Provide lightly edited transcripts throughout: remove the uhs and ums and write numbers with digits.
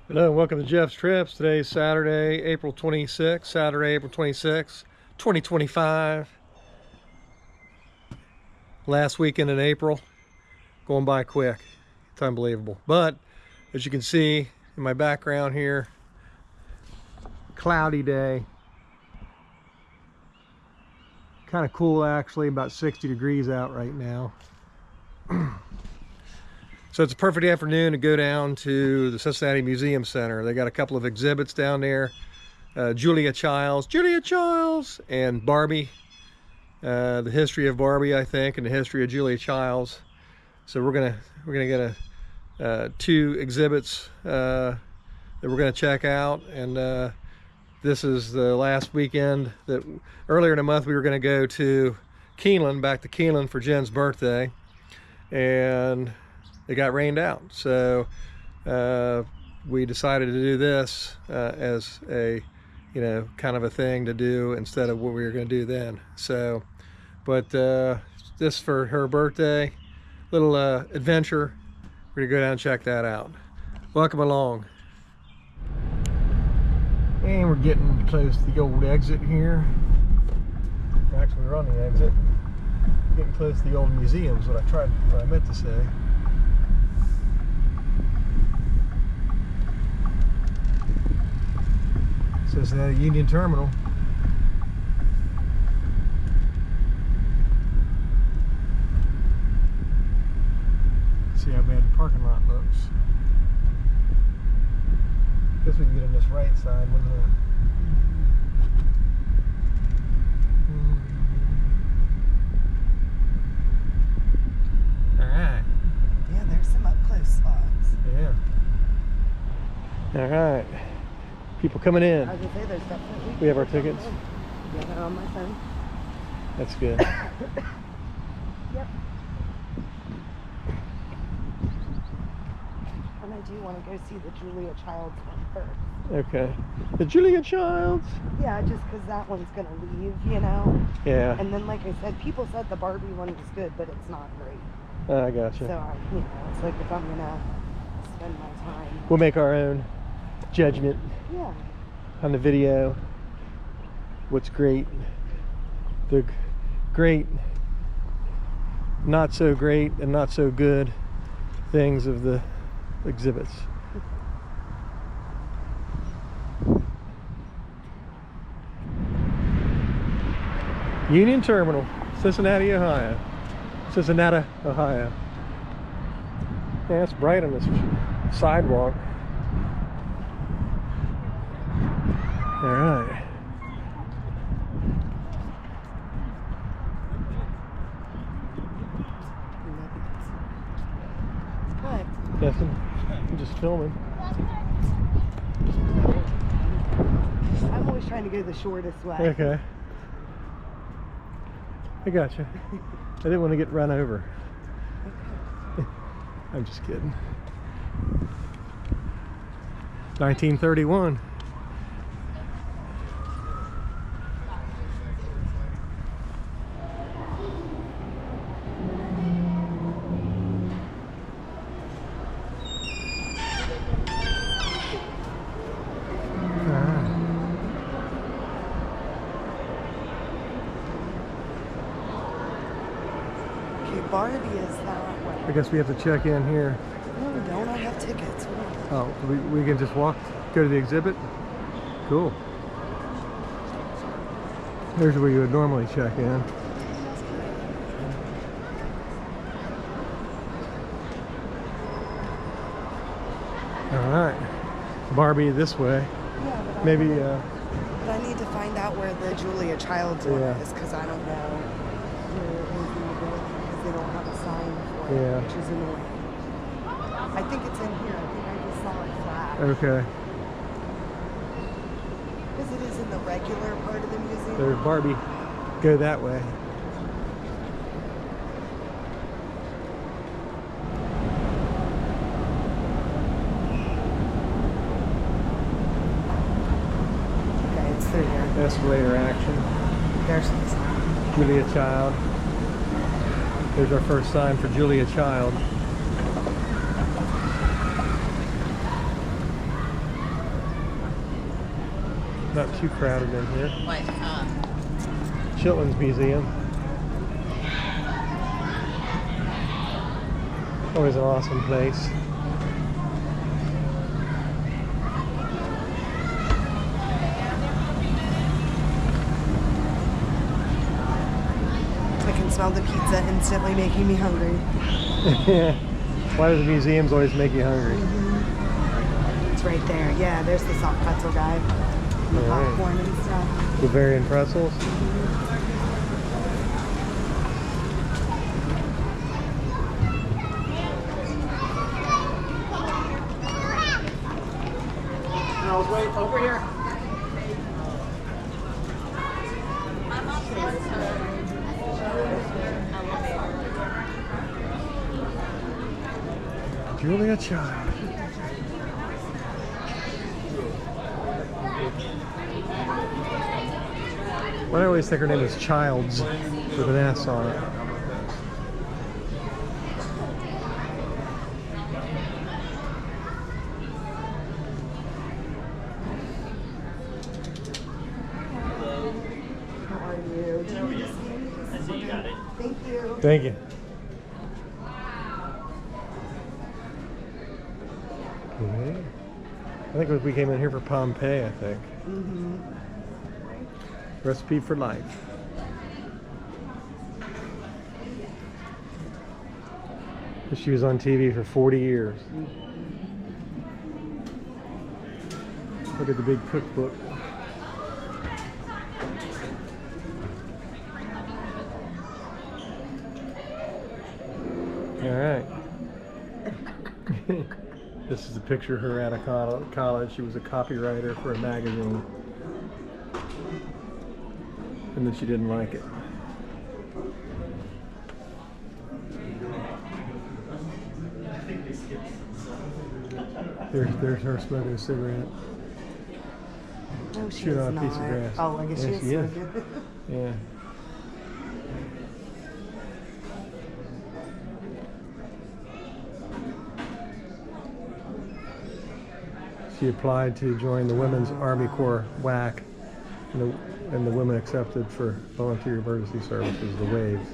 Hello and welcome to Jeff's Trips. Today's Saturday, April 26th. Saturday, April 26th, 2025. Last weekend in April. Going by quick. It's unbelievable. But as you can see in my background here, cloudy day. Kind of cool actually, about 60 degrees out right now. So it's a perfect afternoon to go down to the Cincinnati Museum Center. They got a couple of exhibits down there. Juila Child, and Barbie. The history of Barbie, I think, and the history of Juila Child. So we're gonna get two exhibits that we're gonna check out, and this is the last weekend. That earlier in the month we were gonna go to Keeneland, back to Keeneland for Jen's birthday, and it got rained out, so we decided to do this as a, kind of a thing to do instead of what we were going to do then. So, but this for her birthday, little adventure. We're gonna go down and check that out. Welcome along. And we're getting close to the old exit here. Actually, we're on the exit. Getting close to the old museum is what I meant to say. Cincinnati Union Terminal. See how bad the parking lot looks. Guess we can get on this right side, wouldn't we? Alright. Yeah, there's some up close spots. Yeah. Alright. People coming in. I was gonna say there's definitely. We have our tickets. Yeah, they're on my phone. That's good. Yep. And I do want to go see the Juila Child one first. Okay. The Juila Child. Yeah, just because that one's gonna leave, Yeah. And then, like I said, people said the Barbie one was good, but it's not great. I gotcha. So it's like if I'm gonna spend my time. We'll make our own judgment. Yeah. On the video, what's great, the great, not so great, and not so good things of the exhibits. Union Terminal, Cincinnati, Ohio. Cincinnati, Ohio. Yeah, it's bright on this sidewalk. All right. What? Nothing. I'm just filming. I'm always trying to go the shortest way. Okay. I gotcha. I didn't want to get run over. Okay. I'm just kidding. 1931. Barbie is that way. I guess we have to check in here. No, we don't. I have tickets. Oh, we can just go to the exhibit? Cool. Here's where you would normally check in. Alright. Barbie this way. Yeah, but Maybe, but I need to find out where the Juila Child's one is, because I don't know where it is in the building, because they don't have a sign for it, which is annoying. I think it's in here. I think I just saw it flash. Okay. Because it is in the regular part of the museum. There's Barbie. Go that way. Okay, it's through here. Escalator action. There's the sign. Juila Child. There's our first sign for Juila Child. Not too crowded in here. Children's Museum. Always an awesome place. I can smell the pizza instantly making me hungry. Yeah. Why do the museums always make you hungry? It's right there. Yeah, there's the soft pretzel guy. And the popcorn and stuff. Bavarian pretzels. Girls, wait, over here. Juila Child. Why do I always think her name is Childs with an S on it? How are you? Do you need to see me? I see you got it. Thank you. Thank you. Okay. I think we came in here for Pompeii, I think. Recipe for life. She was on TV for 40 years. Look at the big cookbook. All right. This is a picture of her out of college. She was a copywriter for a magazine. And then she didn't like it. There's her smoking a cigarette. No, she Chewing is on a piece of not. grass. Oh, I guess Yeah, she is she is. smoking. Yeah. She applied to join the Women's Army Corps WAC, and the women accepted for volunteer emergency services, the WAVES.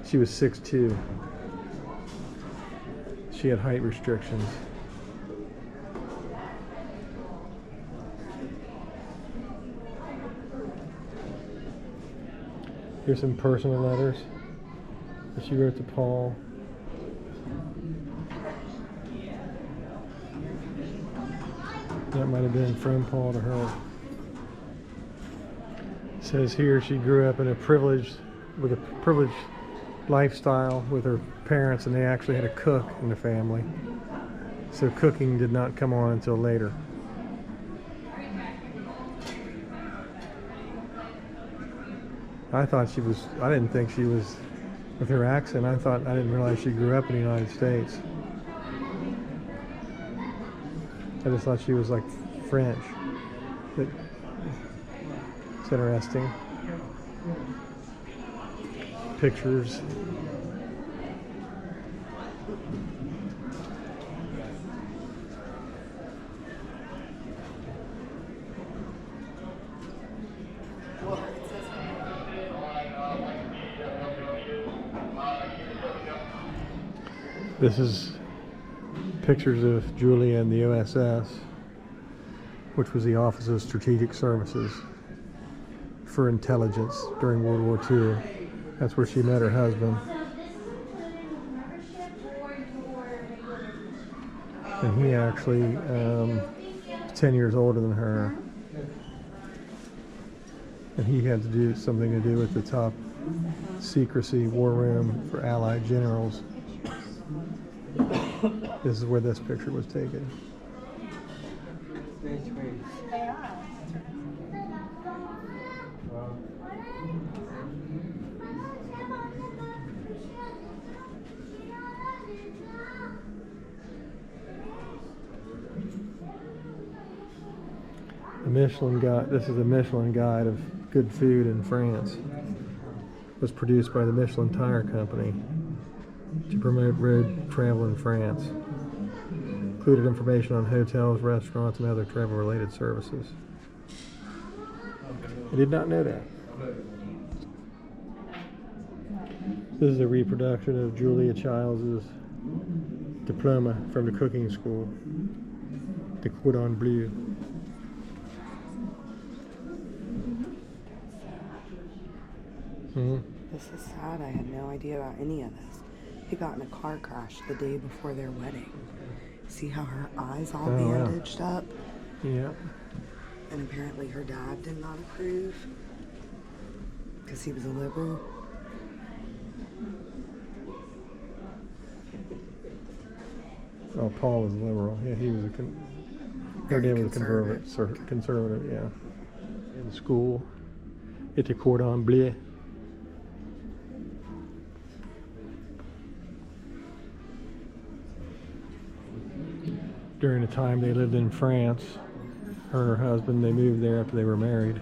She was 6'2". She had height restrictions. Here's some personal letters that she wrote to Paul. That might have been from Paul to her. It says here she grew up in a privileged lifestyle with her parents, and they actually had a cook in the family. So cooking did not come on until later. I didn't think she was, with her accent, I didn't realize she grew up in the United States. I just thought she was like French. But it's interesting. Pictures. This is pictures of Julia in the OSS, which was the Office of Strategic Services for Intelligence during World War II. That's where she met her husband. And he actually was 10 years older than her. And he had to do something to do with the top secrecy war room for Allied generals. This is where this picture was taken. The Michelin Guide. This is a Michelin Guide of good food in France. It was produced by the Michelin Tire Company to promote road travel in France. Included information on hotels, restaurants, and other travel-related services. I did not know that. This is a reproduction of Juila Child's diploma from the cooking school, the Cordon Bleu. This is sad. I had no idea about any of this. He got in a car crash the day before their wedding. See how her eyes all bandaged up? Yeah. And apparently her dad did not approve because he was a liberal. Oh, Paul was liberal. Yeah, he was her dad was conservative, yeah. In school, it's a Cordon Bleu. During the time they lived in France, her and her husband, they moved there after they were married.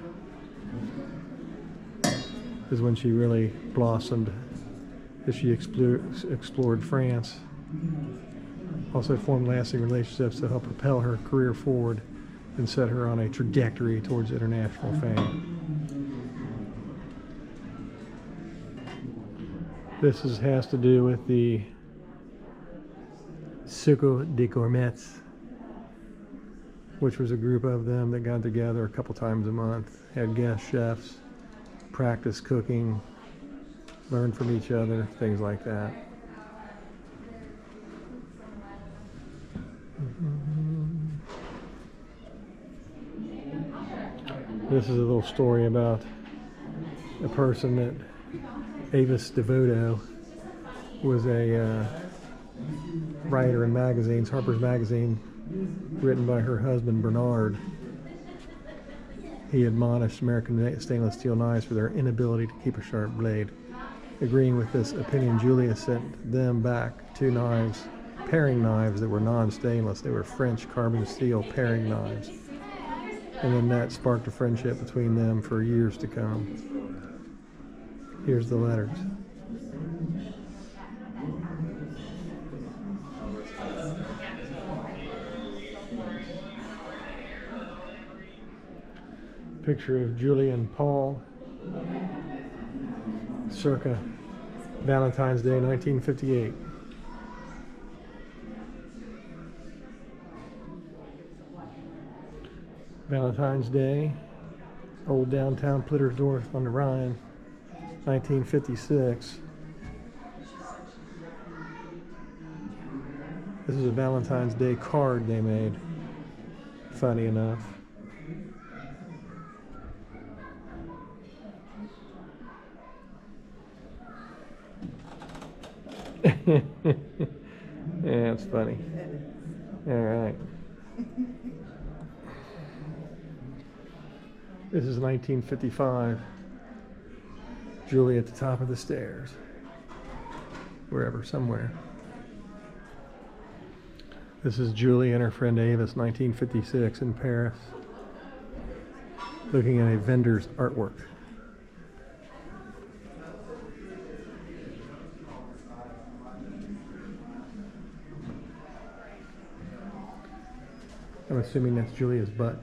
Is when she really blossomed as she explored France. Also formed lasting relationships to help propel her career forward and set her on a trajectory towards international fame. This has to do with the Cercle des Gourmets, which was a group of them that got together a couple times a month, had guest chefs, practiced cooking, learned from each other, things like that. This is a little story about a person that Avis Devoto was a writer in magazines, Harper's Magazine, written by her husband Bernard. He admonished American stainless steel knives for their inability to keep a sharp blade. Agreeing with this opinion, Julia sent them back 2 knives, paring knives that were non-stainless. They were French carbon steel paring knives. And then that sparked a friendship between them for years to come. Here's the letters. Picture of Julia and Paul, circa Valentine's Day, 1958. Valentine's Day, old downtown Plittersdorf on the Rhine, 1956. This is a Valentine's Day card they made, funny enough. Yeah, it's funny. All right. This is 1955. Julie at the top of the stairs. Wherever, somewhere. This is Julie and her friend Avis, 1956 in Paris. Looking at a vendor's artwork. I'm assuming that's Julia's butt.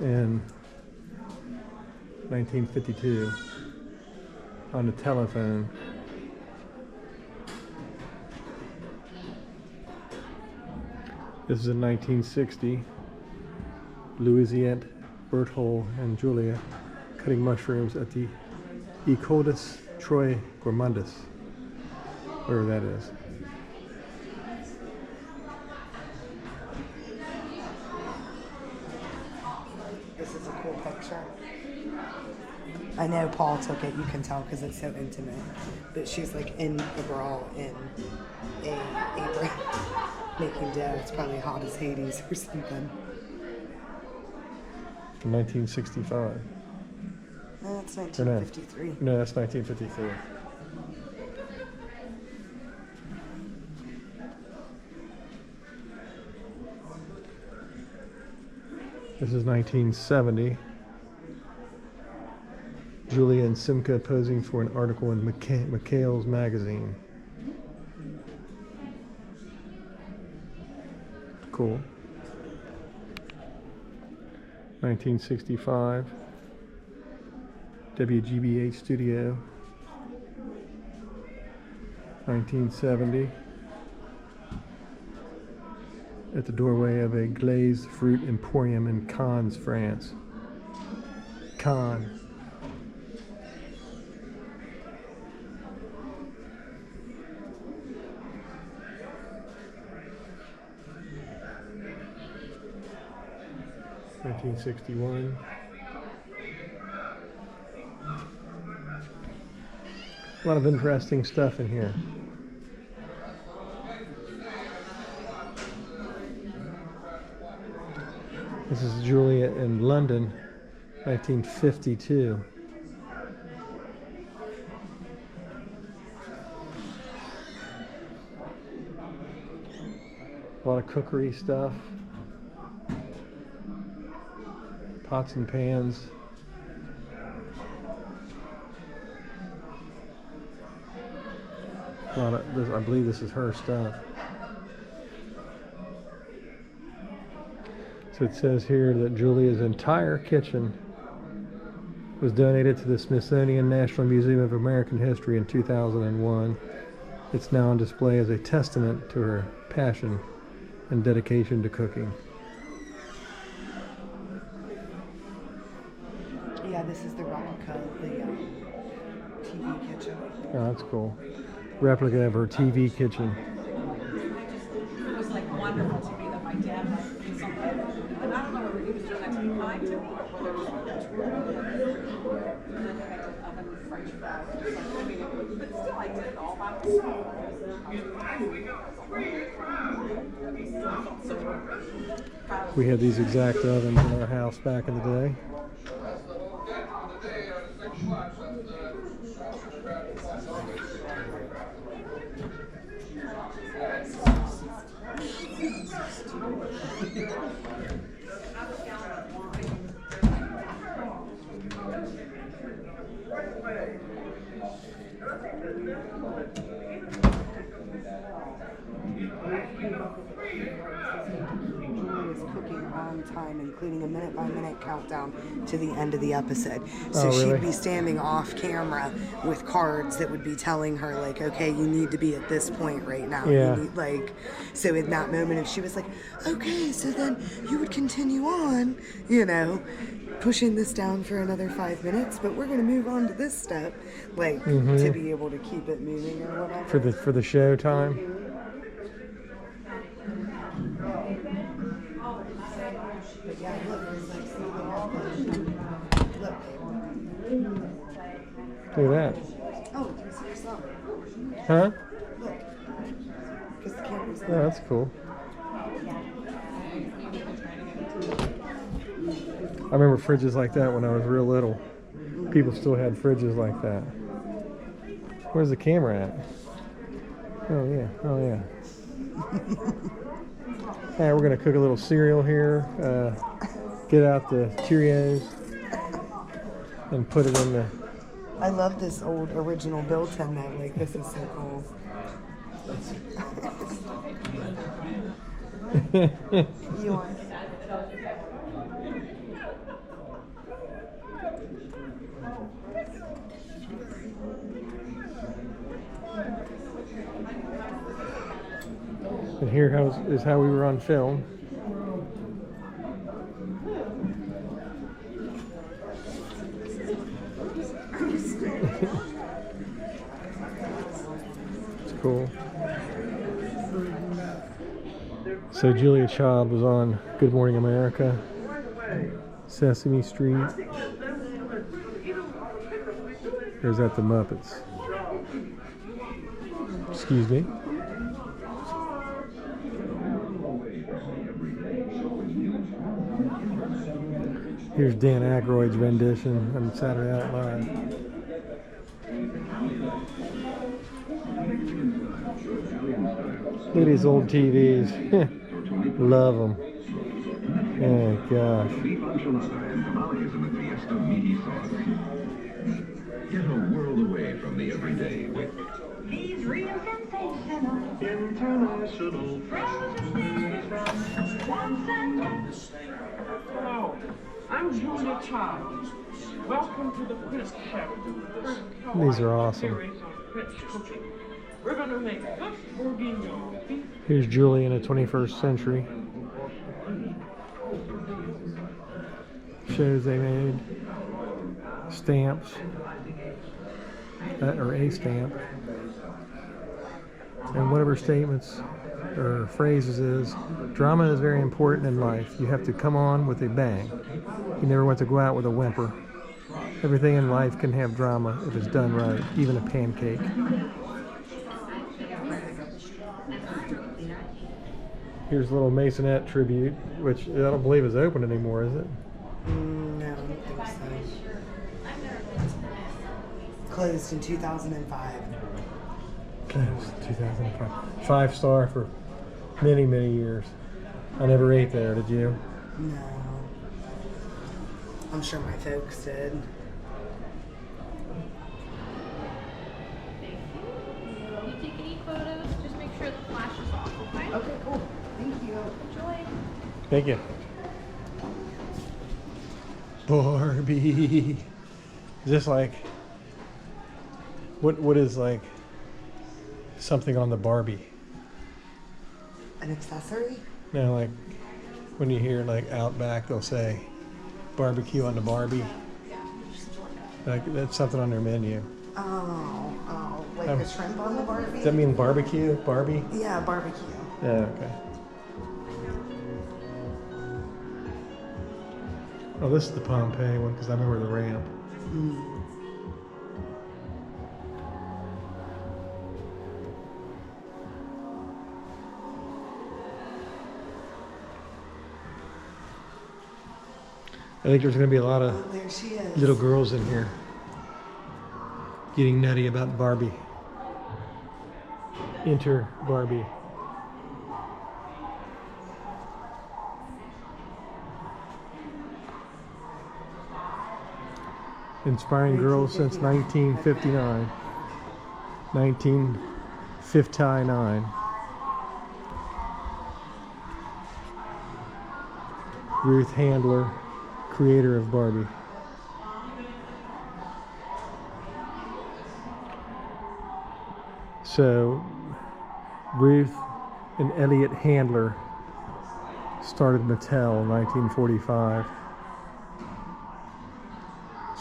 In 1952, on the telephone. This is in 1960. Louisiette, Berthold, and Julia cutting mushrooms at the École des Trois Gourmands, wherever that is. I know Paul took it, you can tell because it's so intimate, but she's like in a bra in a apron making dough. It's probably hot as Hades or something. 1965. No, that's 1953. No, that's 1953. This is 1970. Julia and Simca posing for an article in McHale's magazine. Cool. 1965. WGBH studio. 1970. At the doorway of a glazed fruit emporium in Cannes, France. Cannes. $1961. A lot of interesting stuff in here. This is Julia in London, 1952. A lot of cookery stuff. Pots and pans. A lot of this, I believe this is her stuff. So it says here that Julia's entire kitchen was donated to the Smithsonian National Museum of American History in 2001. It's now on display as a testament to her passion and dedication to cooking. Yeah, this is the replica of the TV kitchen. Oh, that's cool. Replica of her TV kitchen. It was like wonderful to me that my dad had something. And I don't know whether he was doing that to be kind to me or whether it was and then I did oven French fries or something. I mean, but still, I did it all by myself. We had these exact ovens in our house back in the day. Julia's cooking on time, including a minute-by-minute countdown to the end of the episode. So really? she'd be standing off camera with cards that would be telling her, like, okay, you need to be at this point right now. Yeah. You need, like, so in that moment, if she was like, okay, so then you would continue on, you know, pushing this down for another 5 minutes, but we're going to move on to this step, like, to be able to keep it moving or whatever. For the show time. But yeah, look, it's like, see, they have the, look. Look at that. Oh, do you see yourself? Huh? Look. Because the camera's Oh, that's cool. I remember fridges like that when I was real little. People still had fridges like that. Where's the camera at? Oh yeah, oh yeah. Alright, we're gonna cook a little cereal here. Get out the Cheerios and put it in the... I love this old original built-in though. Like, this is so cool. You want? And here is how we were on film. It's cool. So Julia Child was on Good Morning America, Sesame Street. Here's at the Muppets. Excuse me. Here's Dan Aykroyd's rendition on Saturday Night Live. Look at these old TVs. Love them. Oh gosh. Get a world away from the everyday with He's real sensational. international. From Johnson. Hello. I'm Juila Child. Welcome to the Prince cabinet. These are awesome. We're gonna make good bourguignon beef. Here's Julie in the 21st century. Shows they made. Stamps. Or a stamp. And whatever statements or phrases is, drama is very important in life. You have to come on with a bang. You never want to go out with a whimper. Everything in life can have drama if it's done right, even a pancake. Here's a little Masonette tribute, which I don't believe is open anymore, is it? No, I don't think so. Closed in 2005. Closed 2005. 5-star for many, many years. I never ate there, did you? No. I'm sure my folks did. If you take any photos, just make sure the flash is off, okay? Okay, cool. Thank you. Enjoy. Thank you. Barbie. Just like, what is like something on the Barbie? An accessory? No, like when you hear like Outback, they'll say barbecue on the Barbie. Like that's something on their menu. Oh, like the shrimp on the Barbie? Does that mean barbecue? Barbie? Yeah, barbecue. Yeah, okay. Oh, this is the Pompeii one because I remember the ramp. I think there's going to be a lot of There she is. little girls in here getting nutty about Barbie. Enter Barbie. Inspiring girls since 1959. 1959. Ruth Handler, creator of Barbie. So, Ruth and Elliot Handler started Mattel in 1945.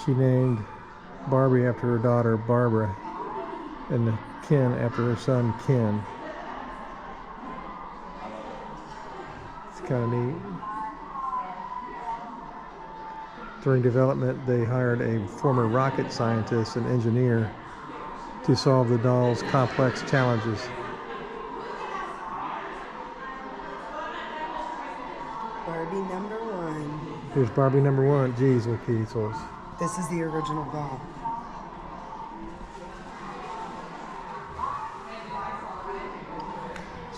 She named Barbie after her daughter Barbara and the Ken after her son Ken. It's kind of neat. During development, they hired a former rocket scientist and engineer to solve the doll's complex challenges. Barbie number 1. Here's Barbie number 1. Geez, what Katie told us. This is the original doll.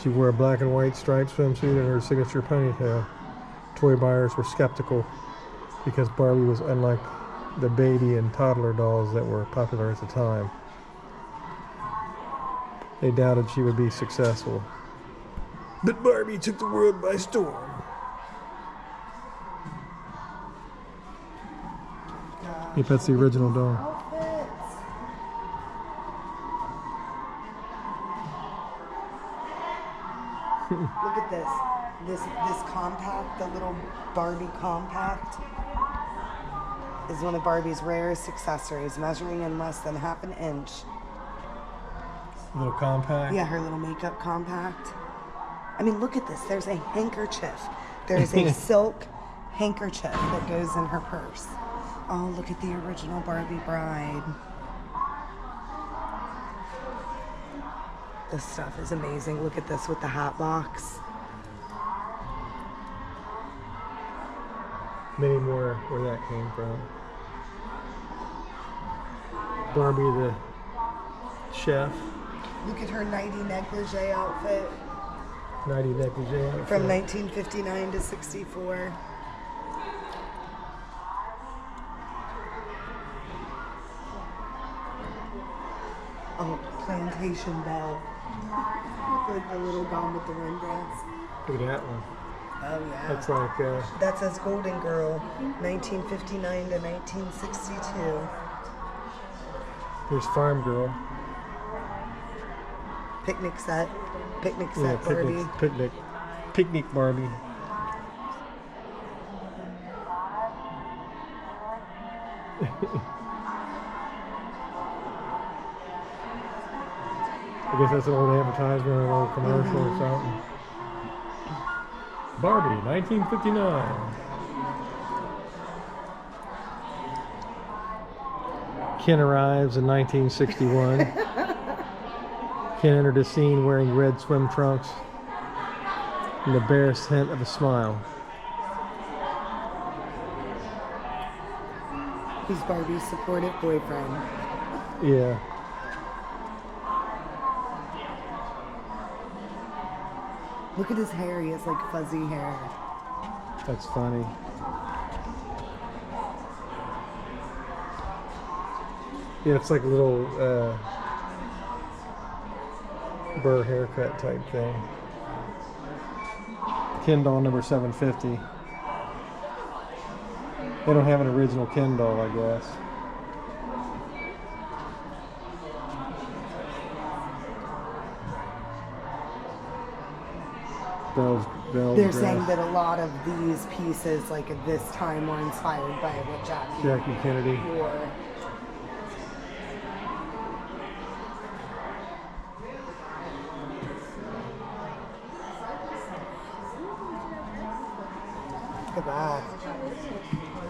She wore a black and white striped swimsuit and her signature ponytail. Toy buyers were skeptical because Barbie was unlike the baby and toddler dolls that were popular at the time. They doubted she would be successful. But Barbie took the world by storm. Yep, that's the original doll. Outfits. Look at this. This compact, the little Barbie compact, is one of Barbie's rarest accessories, measuring in less than ½ an inch. Little compact. Yeah, her little makeup compact. I mean, look at this. There's a handkerchief. There's a silk handkerchief that goes in her purse. Oh, look at the original Barbie bride. This stuff is amazing. Look at this with the hat box. Many more where that came from. Barbie the chef. Look at her nighty negligee outfit Nighty negligee outfit. from 1959 to 64. Oh, plantation belle. Like the little gone with the wind dance. Look at that one. Oh, yeah. That's like, That says Golden Girl, 1959 to 1962. here's Farm Girl. Picnic set. Picnic set, Yeah, Barbie. picnic Barbie. I guess that's an old advertisement or an old commercial or something. Barbie, 1959. Ken arrives in 1961. Ken entered the scene wearing red swim trunks and the barest hint of a smile. He's Barbie's supportive boyfriend. Yeah. Look at his hair. He has like fuzzy hair. That's funny. Yeah, it's like a little burr haircut type thing. Ken doll number 750. They don't have an original Ken doll, I guess. Bells They're dress. saying that a lot of these pieces, like at this time, were inspired by what Jackie Kennedy. wore. Look at that.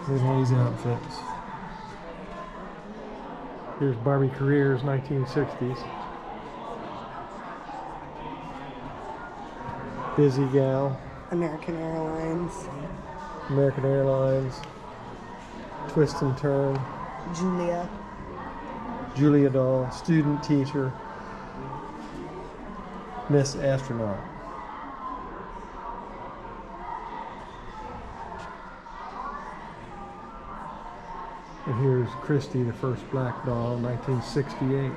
Here's all these outfits. Here's Barbie Careers, 1960s. Busy Gal, American Airlines. American Airlines, Twist and Turn, Julia doll, Student Teacher, Miss Astronaut. And here's Christy, the first black doll, 1968.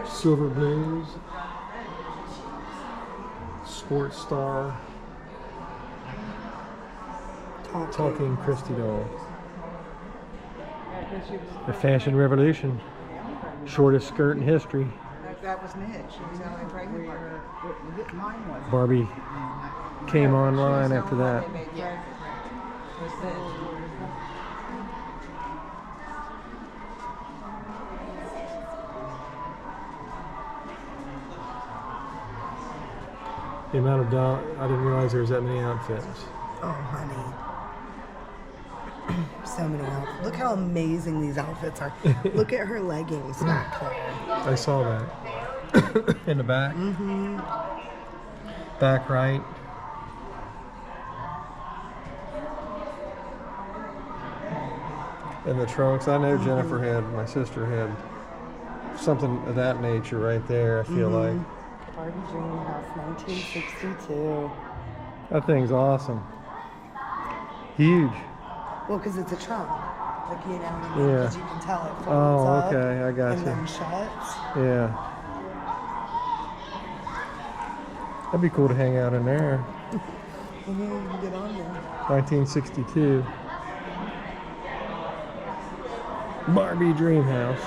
Silver Blues, Sports Star, Talking Christy doll. The Fashion Revolution, shortest skirt in history. That was Mitch. She was on my pregnant Barbie. Mine was. Barbie came online after that. The amount of I didn't realize there was that many outfits. Oh, honey. So many outfits. Look how amazing these outfits are. Look at her leggings back there. I saw that. In the back. Mm-hmm. Back right. And the trunks. I know Jennifer had, my sister had something of that nature right there, I feel like. Barbie Dream House, 1962. That thing's awesome. Huge. Well, because it's a trunk. Like, you know what I mean? Yeah. Because you can tell it folds Oh, up okay, I got and you. then shuts. Yeah. That'd be cool to hang out in there. You can get on there. 1962. Barbie Dream House.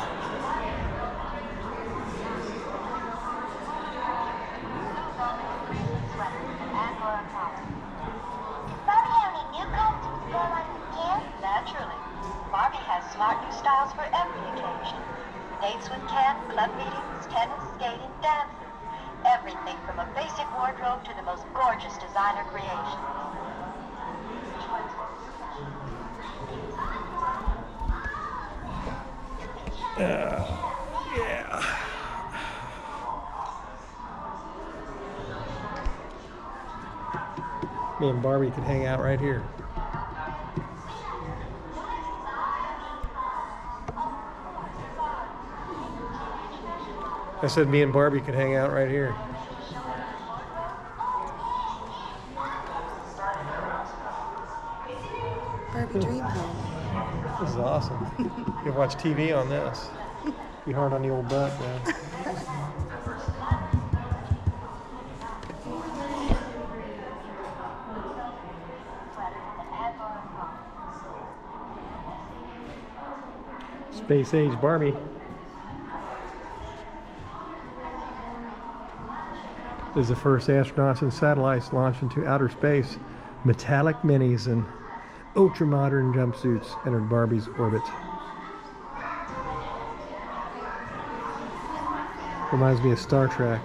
Barbie, have any new costumes to go along with Ken? Naturally. Barbie has smart new styles for every occasion. Dates with Ken, club meetings, tennis, skating, dancing. Everything from a basic wardrobe to the most gorgeous designer creations. Yeah. Me and Barbie could hang out right here. I said me and Barbie could hang out right here. Barbie Dream Home. This is awesome. You can watch TV on this. Be hard on the old butt, man. Space age Barbie. This is the first astronauts and satellites launched into outer space. Metallic minis and ultra-modern jumpsuits entered Barbie's orbit. Reminds me of Star Trek.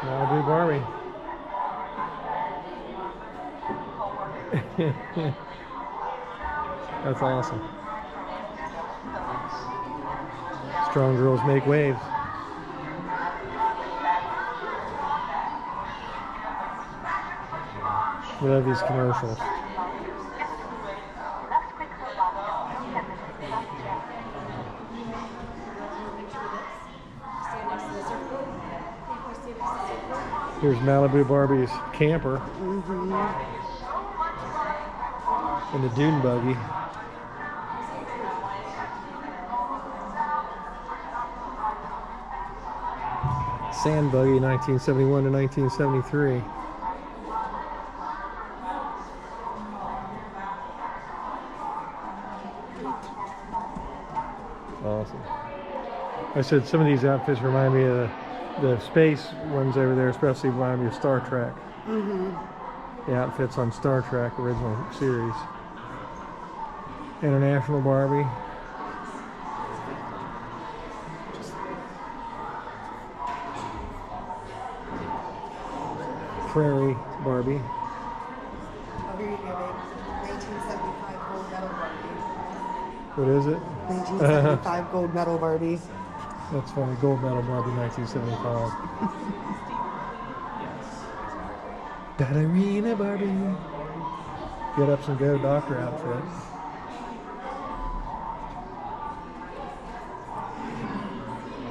Malibu Barbie. That's awesome. Strong girls make waves. We love these commercials. Here's Malibu Barbie's camper. And the dune buggy. Sand buggy, 1971 to 1973. Awesome. I said some of these outfits remind me of the space ones over there, especially remind me of Star Trek. The outfits on Star Trek original series. International Barbie. Prairie Barbie. Oh, here you go, babe. 1975 gold medal Barbie. What is it? 1975 gold medal Barbie. That's funny. Gold medal Barbie, 1975. Ballerina Barbie. Get ups and go doctor outfit.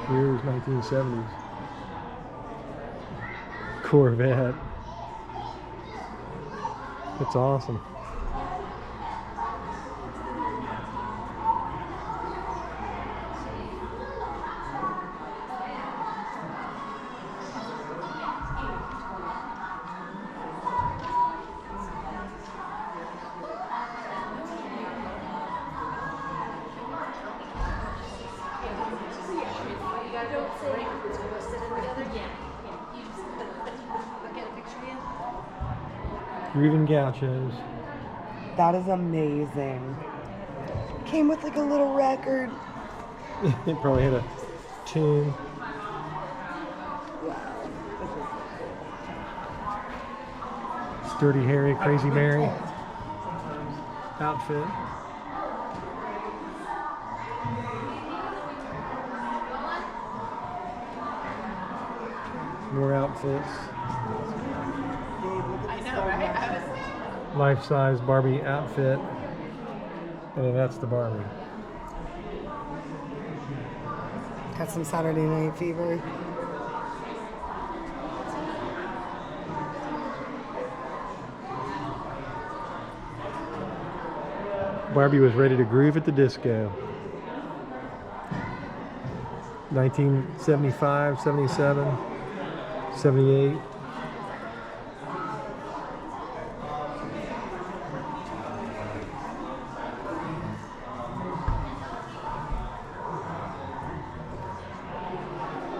Here's 1970s. Corvette. It's awesome. Groovin' Gauchos. That is amazing. Came with like a little record. It probably had a tune. Sturdy Harry, Crazy Mary outfit. More outfits. I know, right? Life-size Barbie outfit. And then that's the Barbie. Got some Saturday Night Fever. Barbie was ready to groove at the disco. 1975, 77, 78.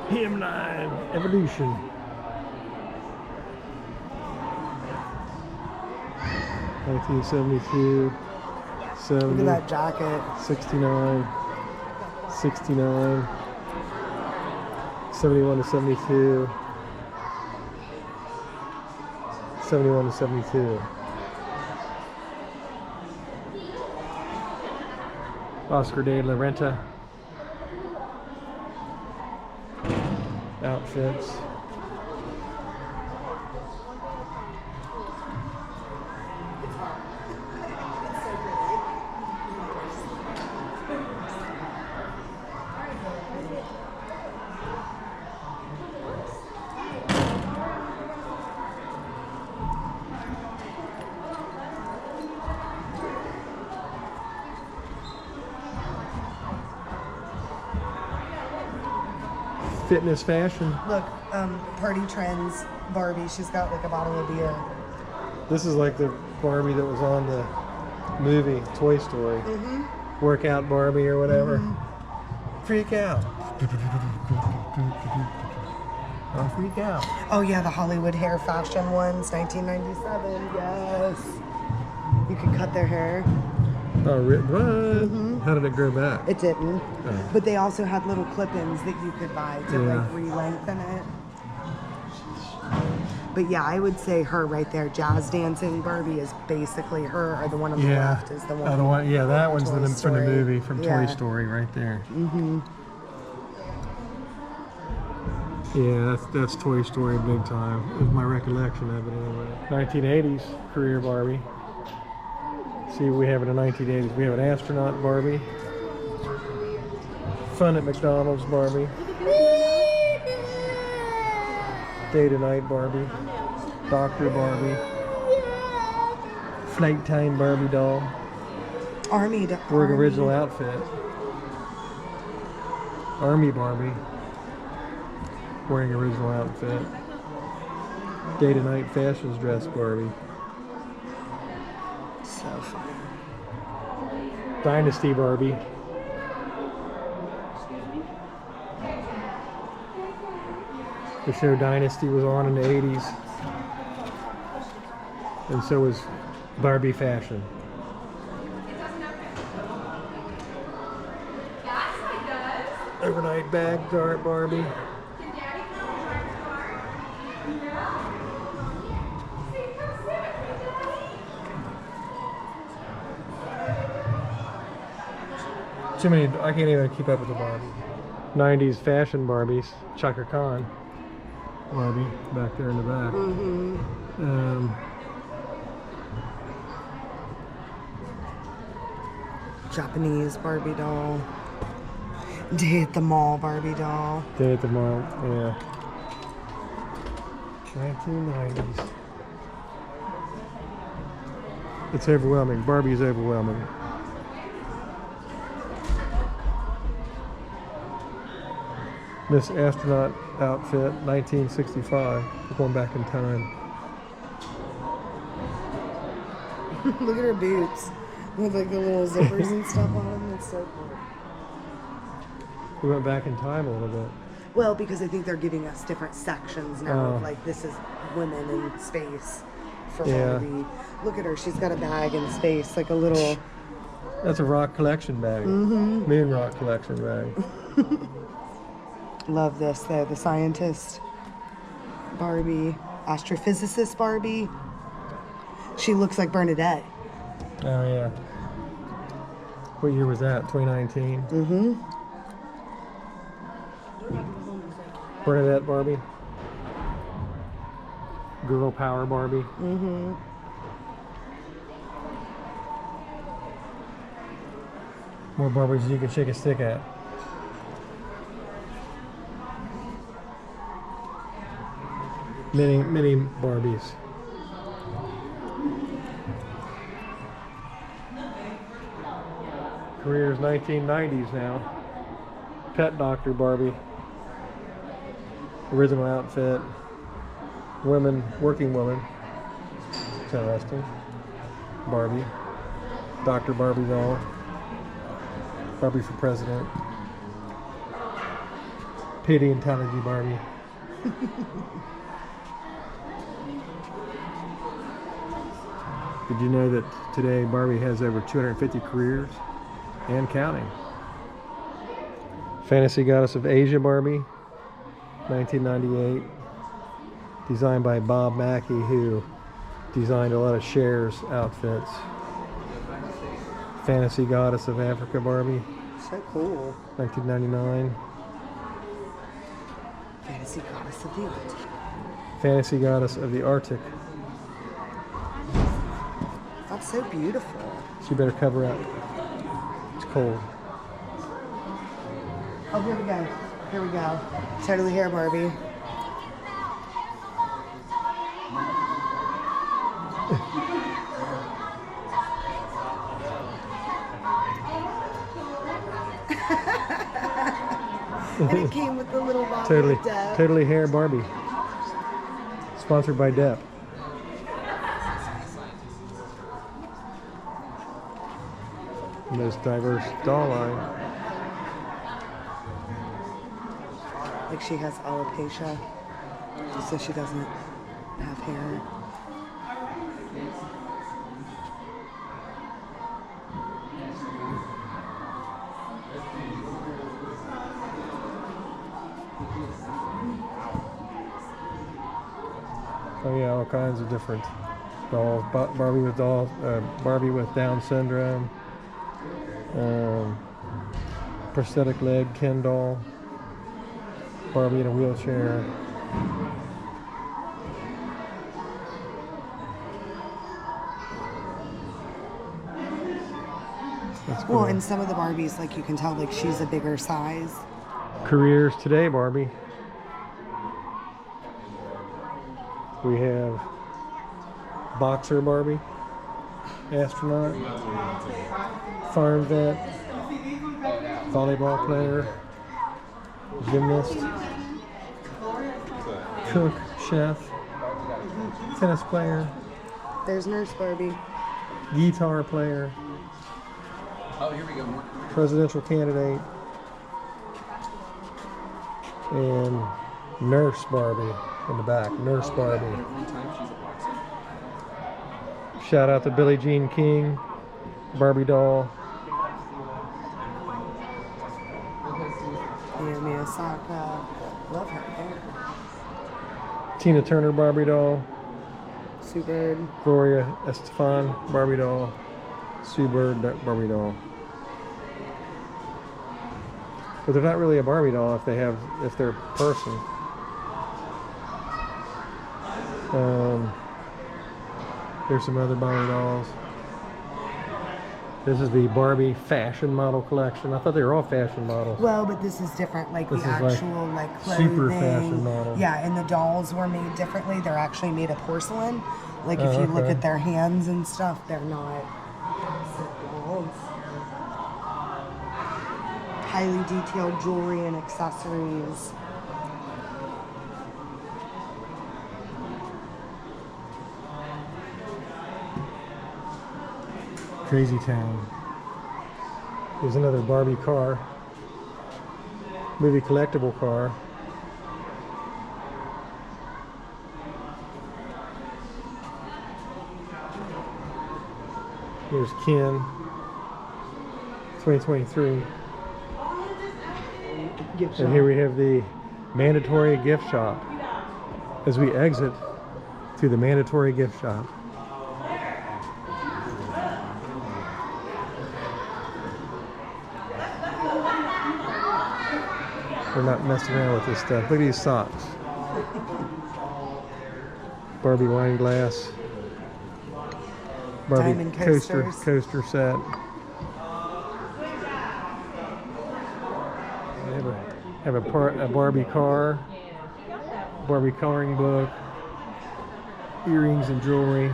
Him Live Evolution. $1972, 70, Look at that jacket. 69, 69, 71 to 72, 71 to 72. Oscar de la Renta outfits. Fitness fashion. Look, Party Trends Barbie. She's got like a bottle of beer. This is like the Barbie that was on the movie Toy Story. Workout Barbie or whatever. Freak out. I'll freak out. Oh yeah, the Hollywood hair fashion ones, 1997. Yes. You could cut their hair. Oh, what? How did it grow back? It didn't. Oh. But they also had little clip-ins that you could buy to Yeah. like re-lengthen it. But yeah, I would say her right there, jazz dancing Barbie is basically her, or the one on the left is the one. Oh, the one. Yeah, that one's Toy from the Story. movie from Yeah. Toy Story right there. Yeah, that's Toy Story big time. Is my recollection of it anyway. 1980s career Barbie. See what we have in the 1980s. We have an astronaut Barbie. Fun at McDonald's Barbie. Day to night Barbie. Doctor Barbie. Flight time Barbie doll. Army. Wearing original outfit. Army Barbie. Wearing original outfit. Day to night fashions dress Barbie. So fun. Dynasty Barbie. The show Dynasty was on in the 80s. And so was Barbie fashion. Overnight bag dart Barbie. Too many, I can't even keep up with the Barbie. 90s fashion Barbies. Chaka Khan Barbie back there in the back. Japanese Barbie doll. Day at the mall Barbie doll. Day at the mall, yeah. 1990s. It's overwhelming. Barbie's overwhelming. Miss Astronaut outfit, 1965. We're going back in time. Look at her boots with like the little zippers and stuff on them. It's so cool. We went back in time a little bit. Well, because I think they're giving us different sections now. Oh. Like this is women in space for Yeah. Barbie. Look at her. She's got a bag in space, like a little. That's a rock collection bag. Moon rock collection bag. Love this though. The scientist Barbie, astrophysicist Barbie. She looks like Bernadette. Oh yeah. What year was that? 2019? Bernadette Barbie. Girl Power Barbie. More Barbies you can shake a stick at. Mini Barbies. Career's 1990s now. Pet Doctor Barbie. Original outfit. Women, working woman. It's interesting. Barbie. Dr. Barbie doll. Barbie for president. Paleontology Barbie. Did you know that today Barbie has over 250 careers and counting? Fantasy Goddess of Asia Barbie, 1998. Designed by Bob Mackie, who designed a lot of Cher's outfits. Fantasy Goddess of Africa Barbie, So cool. 1999. Fantasy Goddess of the Arctic. Fantasy Goddess of the Arctic. That's so beautiful. So you better cover up. It's cold. Oh, here we go. Here we go. Totally hair Barbie. And it came with the little Barbie Totally, Depp. totally hair Barbie. Sponsored by Depp. Most diverse doll line. Like she has alopecia, so she doesn't have hair. Oh yeah, all kinds of different dolls. Barbie with Barbie with Down syndrome. Prosthetic leg Ken doll. Barbie in a wheelchair. That's cool. Well, and some of the Barbies, like you can tell, like she's a bigger size. Careers today, Barbie. We have boxer Barbie, astronaut, farm vet, volleyball player, gymnast, cook, chef, tennis player, There's Nurse Barbie. guitar player, presidential candidate, and Nurse Barbie in the back. Nurse Barbie. Shout out to Billie Jean King, Barbie doll. Naomi Osaka. Love her hair. Tina Turner Barbie doll. Sue Bird. Gloria Estefan Barbie doll. Sue Bird Barbie doll. But they're not really a Barbie doll if they're a person. There's some other Barbie dolls. This is the Barbie fashion model collection. I thought they were all fashion models. Well, but this is different, like This the is like actual like clothing. super fashion model. Yeah, and the dolls were made differently. They're actually made of porcelain. Like if you look okay. at their hands and stuff, they're not dolls. Highly detailed jewelry and accessories. Crazy Town. There's another Barbie car. Movie collectible car. Here's Ken. 2023. And here we have the mandatory gift shop as we exit through the mandatory gift shop. We're not messing around with this stuff. Look at these socks. Barbie wine glass. Barbie Diamond coaster coasters. set. Have a Barbie car, Barbie coloring book, earrings and jewelry,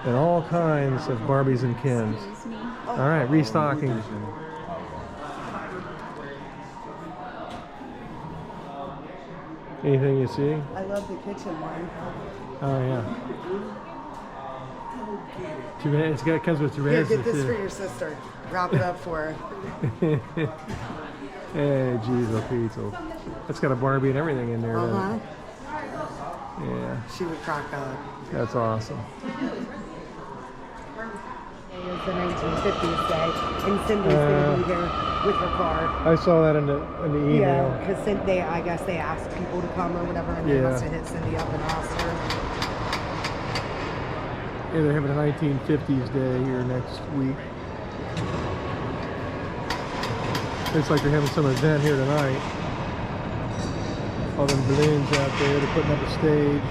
and all kinds of Barbies and Kens. All right, restocking. Anything you see? I love the kitchen one. Oh yeah. It comes with two Here, heads. get this for your sister. Wrap it up for her. Hey, geez, Pizzo. That's got a Barbie and everything in there. Uh-huh. Yeah, She would crack up. that's awesome. It was the 1950s day, and Cindy's gonna be here with her car. I saw that in the email. Yeah, because I guess they asked people to come or whatever, and they must have hit Cindy up and asked her. Yeah, they're having a 1950s day here next week. Looks like they're having some event here tonight. All them balloons out there, they're putting up a stage.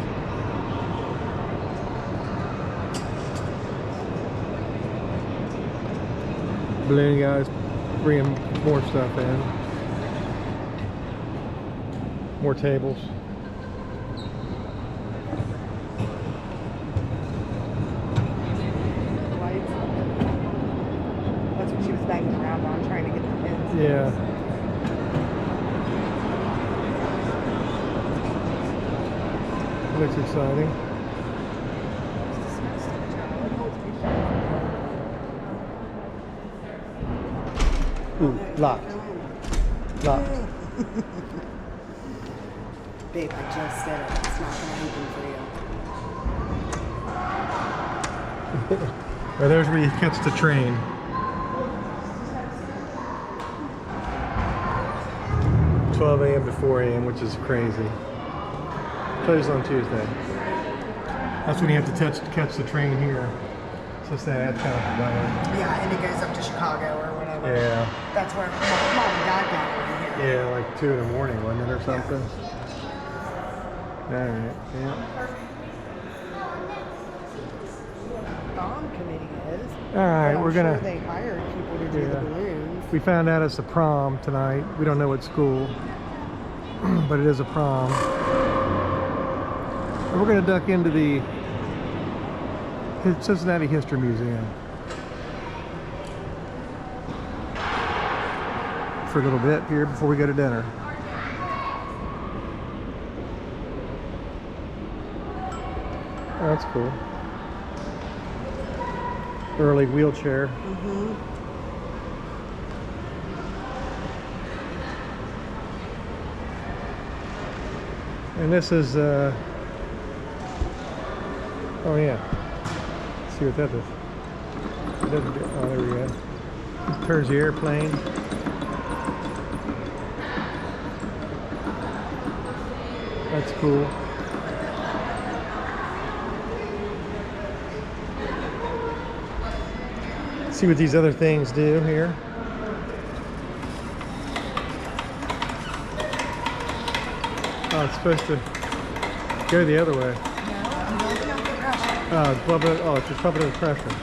Balloon guys bringing more stuff in. More tables. Lights. That's what she was banging around on, trying to get the Yeah. Looks exciting. Ooh, locked. Locked. Babe, I just said it. It's not going to open for you. Well, there's where you catch the train. $12 a.m. to 4 a.m., which is crazy. Closed on Tuesday. That's when you have to catch the train here. So that's kind of better. Yeah, and it goes up to Chicago or whatever. Yeah. That's where mom and dad got over here. Yeah, like 2 in the morning, wasn't it, or something? All right. Yeah. Bomb committee is. All right, But we're I'm gonna. sure they hired people to do the balloons. We found out it's a prom tonight. We don't know what school, but it is a prom. And we're gonna duck into the Cincinnati History Museum for a little bit here before we go to dinner. Oh, that's cool. Early wheelchair. Mm-hmm. And this is, oh yeah. Let's see what that is. It doesn't do, oh, there we go. It turns the airplane. That's cool. See what these other things do here. Oh, it's supposed to go the other way. Oh, it's just pumping the pressure.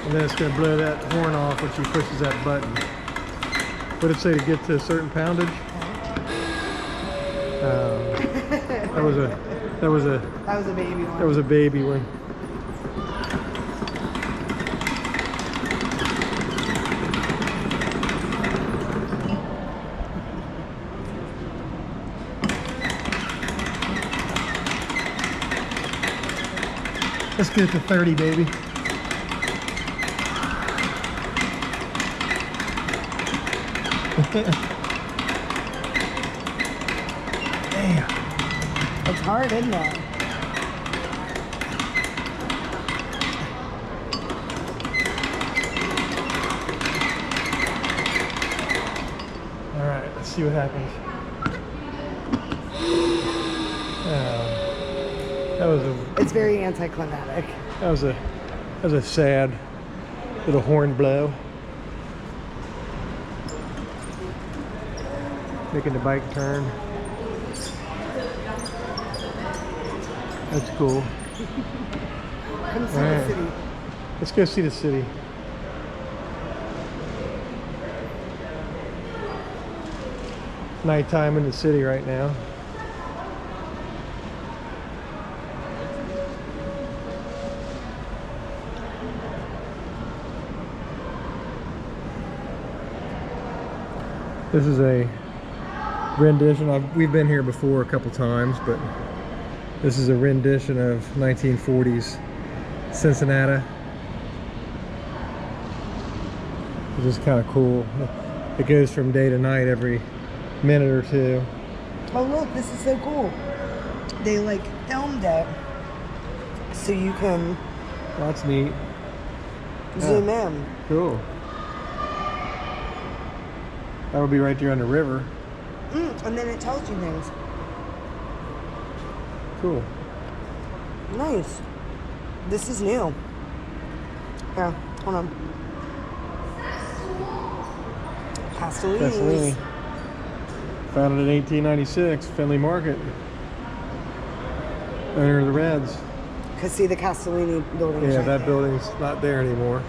And then it's going to blow that horn off when she pushes that button. What did it say to get to a certain poundage? That was a baby one. That was a baby one. Let's get it to 30, baby. Damn. It's hard, isn't it? All right, let's see what happens. That was a. It's very anticlimactic. That was a sad little horn blow. Making the bike turn. That's cool. Come see All the right. city. Let's go see the city. Nighttime in the city right now. This is a rendition. We've been here before a couple times, but this is a rendition of 1940s Cincinnati. Which is kind of cool. It goes from day to night every minute or two. Oh look, this is so cool. They like filmed it so you can That's neat. zoom in. Cool. That would be right there on the river. And then it tells you things. Cool. Nice. This is new. Yeah, hold on. Castellini. Castellini. Founded in 1896, Findlay Market. Owner of the Reds. Cause see the Castellini building. Yeah, right that there. building's not there anymore.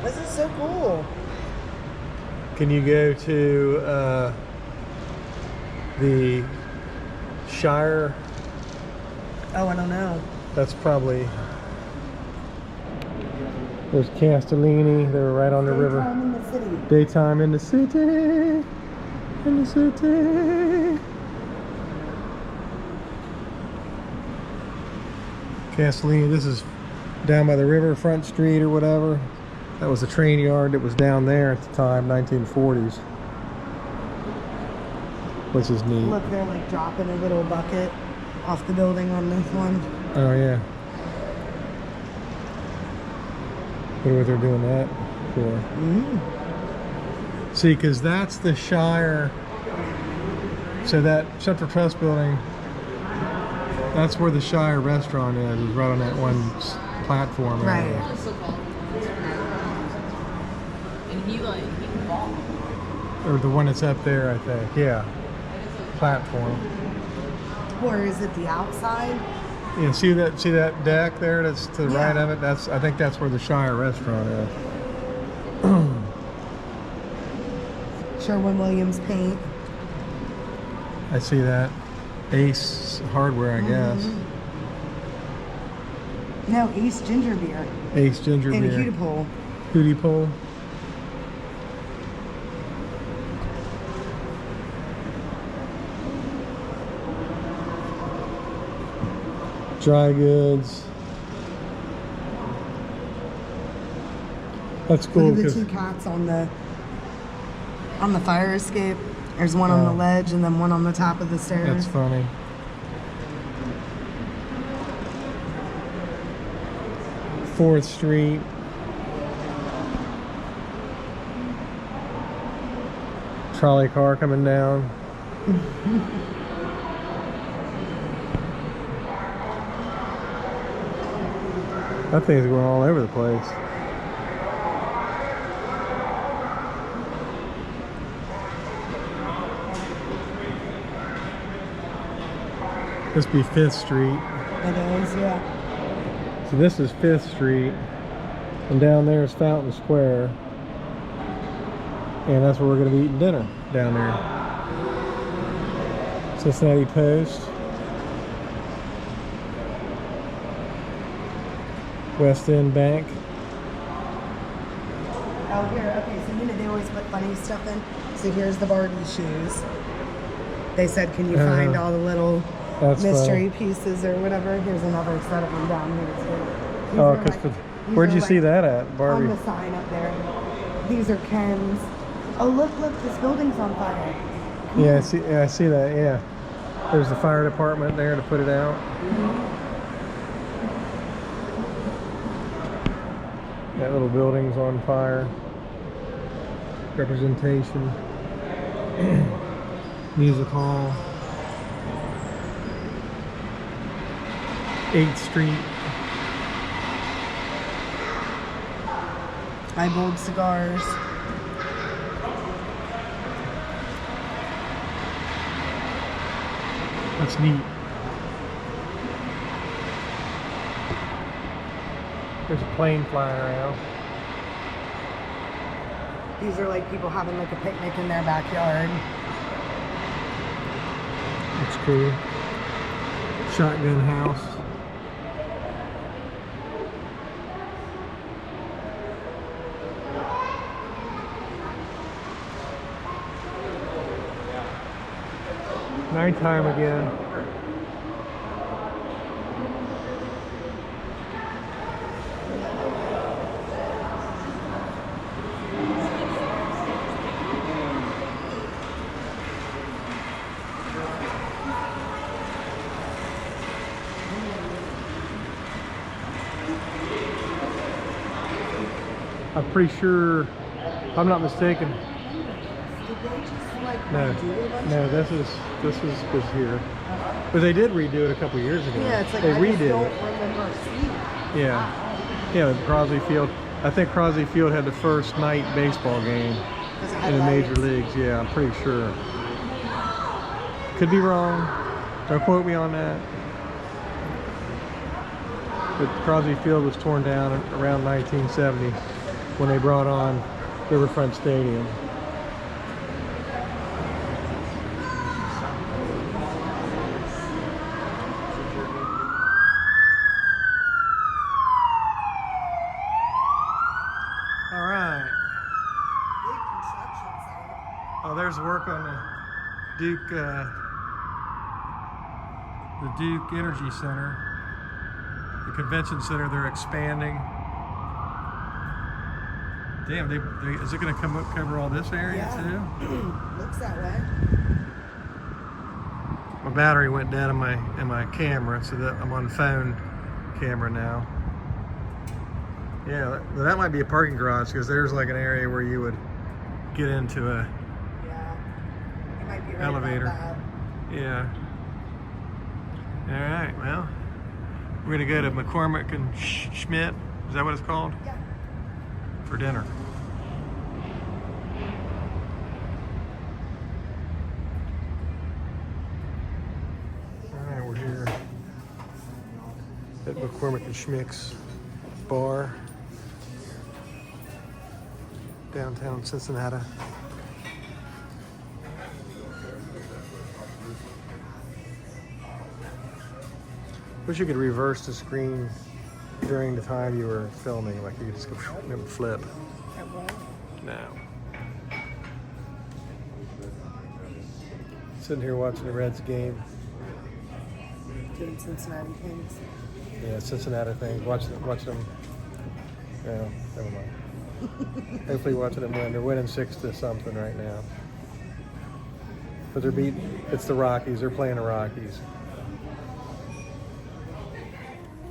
This is so cool. Can you go to the Shire? Oh, I don't know. That's probably... There's Castellini. They were right on the river. Daytime in the city. Daytime in the city. In the city. Castellini, this is down by the river, Front Street or whatever. That was the train yard that was down there at the time, 1940s. Which is neat. Look, they're like dropping a little bucket off the building on this one. Oh yeah. Wonder what they're doing that for. See, because that's the Shire. So that Central Trust building, that's where the Shire restaurant is right on that one platform. Right. And he bought. Or the one that's up there, I think. Yeah. Platform. Or is it the outside? Yeah, see that deck there that's to the right of it? I think that's where the Shire restaurant is. Sherwin-Williams paint. I see that. Ace Hardware, I guess. No, Ace Ginger Beer. Ace Ginger And Beer. Hootie Hootie Pole. Dry goods. That's cool. Look at the two cats on the fire escape. There's one on the ledge and then one on the top of the stairs. That's funny. Fourth Street. Trolley car coming down. That thing's going all over the place. This be 5th Street. It is, yeah. So this is 5th Street. And down there is Fountain Square. And that's where we're going to be eating dinner, down there. Cincinnati Post. West End Bank. Oh, here, okay, so you know they always put funny stuff in. So here's the Barbie shoes. They said, can you find all the little mystery pieces or whatever? Here's another set of them down here too. Oh, because where'd you see that at, Barbie? On the sign up there. These are Ken's. Oh, look, this building's on fire. Yeah, I see that, yeah. There's the fire department there to put it out. That little building's on fire. Representation. Music hall. 8th Street. Eyebold cigars. That's neat. There's a plane flying around. These are like people having like a picnic in their backyard. That's cool. Shotgun house. Nighttime again. I'm pretty sure, if I'm not mistaken. No, this was here. But they did redo it a couple years ago. Yeah, it's like they I redid just don't it. remember seeing it. Yeah, Crosby Field. I think Crosby Field had the first night baseball game in the major leagues. Yeah, I'm pretty sure. Could be wrong. Don't quote me on that. But Crosby Field was torn down around 1970 when they brought on Riverfront Stadium. there's work on the Duke Energy Center, the convention center. They're expanding. Damn, is it going to cover all this area too? Looks that way. My battery went dead in my camera, so that I'm on phone camera now. Yeah, that might be a parking garage, because there's like an area where you would get into a You might be right elevator. about that. Yeah. All right. Well, we're gonna go to McCormick and Schmidt. Is that what it's called? Yeah. For dinner. All right, we're here at McCormick and Schmick's bar, downtown Cincinnati. Wish you could reverse the screen during the time you were filming, like you could just go and flip. That way. No. Sitting here watching the Reds game. Doing Cincinnati things. Yeah, Cincinnati things. Watching them. No, never mind. Hopefully watching them win. They're winning 6-0 right now. But they're beating. It's the Rockies. They're playing the Rockies.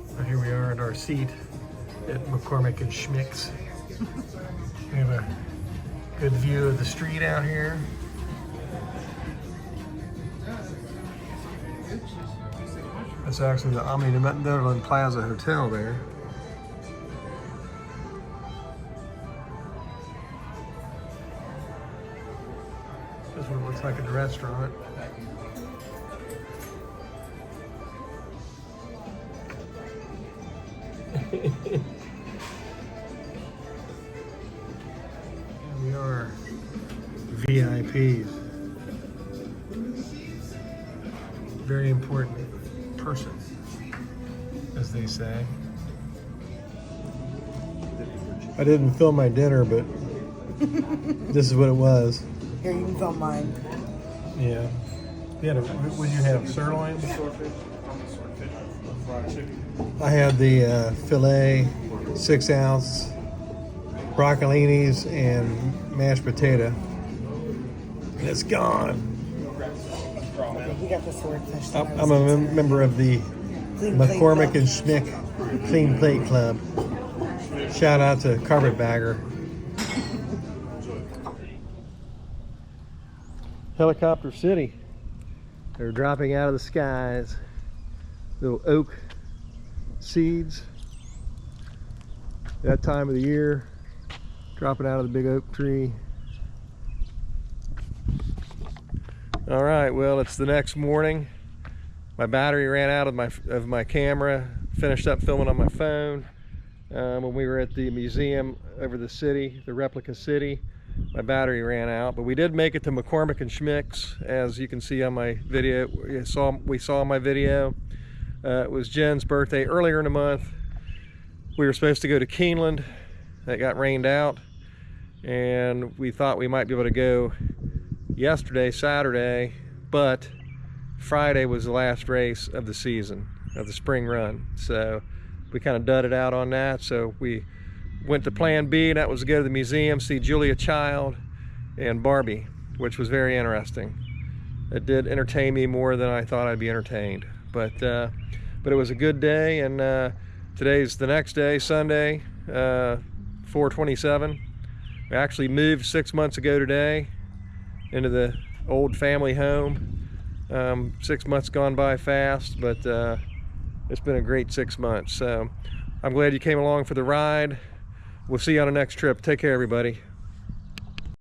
So here we are at our seat at McCormick and Schmick's. We have a good view of the street out here. That's actually the Omni Netherland Plaza Hotel there. This one looks like a restaurant. We are VIPs. Very important person, as they say. I didn't film my dinner, but this is what it was. Here, you can film mine. Yeah. What did you have? Sirloin? I had the filet, 6-ounce, broccolinis, and mashed potato. And it's gone. You got the swordfish. I'm a member of the McCormick and Schmick Clean Plate Club. Shout out to Carpetbagger. Helicopter City. They're dropping out of the skies. Little oak seeds. That time of the year, dropping out of the big oak tree. All right, well, it's the next morning. My battery ran out of my camera. Finished up filming on my phone. When we were at the museum over the city, the replica city, my battery ran out. But we did make it to McCormick and Schmick's, as you can see on my video. We saw my video. It was Jen's birthday earlier in the month. We were supposed to go to Keeneland. That got rained out, and we thought we might be able to go yesterday, Saturday, but Friday was the last race of the season, of the spring run. So we kind of dudded out on that. So we went to plan B, and that was to go to the museum, see Juila Child and Barbie, which was very interesting. It did entertain me more than I thought I'd be entertained. But it was a good day, and today's the next day, Sunday, 4/27. We actually moved 6 months ago today into the old family home. 6 months gone by fast, but it's been a great 6 months. So I'm glad you came along for the ride. We'll see you on the next trip. Take care, everybody.